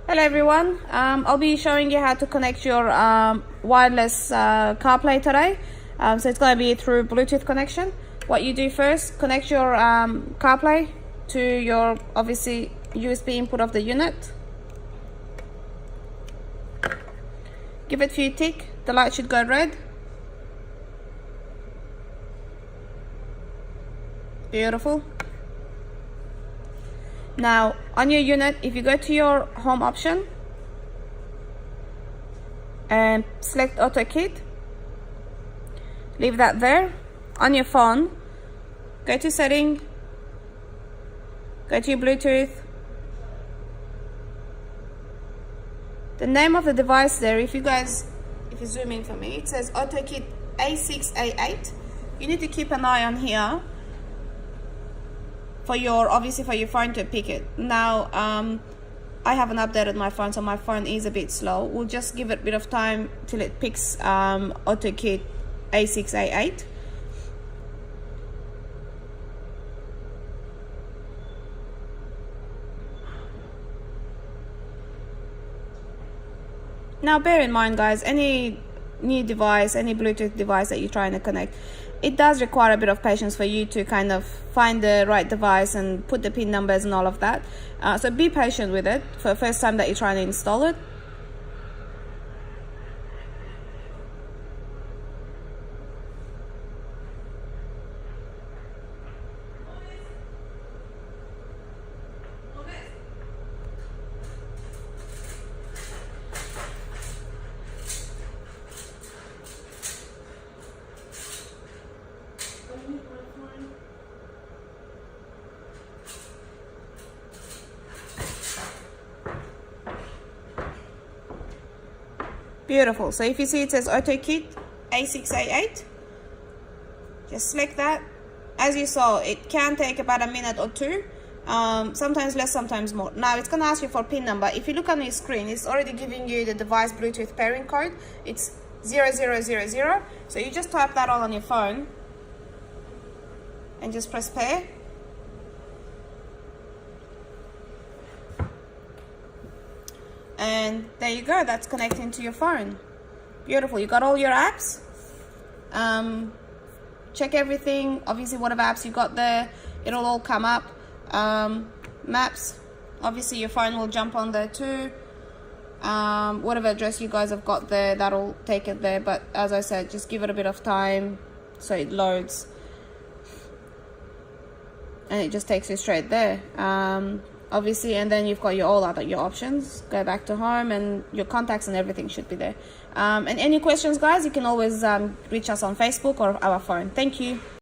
Hello everyone, I'll be showing you how to connect your wireless CarPlay today. So it's going to be through Bluetooth connection. What you do first, connect your CarPlay to your obviously USB input of the unit. Give it a few tick, the light should go red. Beautiful. Now on your unit, if you go to your home option and select auto kit, leave that there. On your phone, go to setting, go to your Bluetooth. The name of the device there, if you zoom in for me, it says auto kit A6A8. You need to keep an eye on here for your phone to pick it. Now I haven't updated my phone, so my phone is a bit slow. We'll just give it a bit of time till it picks AutoKit A6A8. Now bear in mind guys, any new device, any Bluetooth device that you're trying to connect, it does require a bit of patience for you to kind of find the right device and put the pin numbers and all of that. So be patient with it for the first time that you're trying to install it. Beautiful. So if you see it says AutoKit A6A8, just select that. As you saw, it can take about a minute or two, sometimes less, sometimes more. Now it's going to ask you for pin number. If you look on your screen, it's already giving you the device Bluetooth pairing code. It's 0000. So you just type that all on your phone and just press pair. And there you go, that's connecting to your phone. Beautiful. You got all your apps. Check everything. Obviously whatever apps you got there, it'll all come up. Maps, obviously your phone will jump on there too. Whatever address you guys have got there, that'll take it there. But as I said, just give it a bit of time so it loads, and it just takes you straight there. Obviously, and then you've got your options. Go back to home and your contacts and everything should be there. And any questions guys, you can always reach us on Facebook or our phone. Thank you.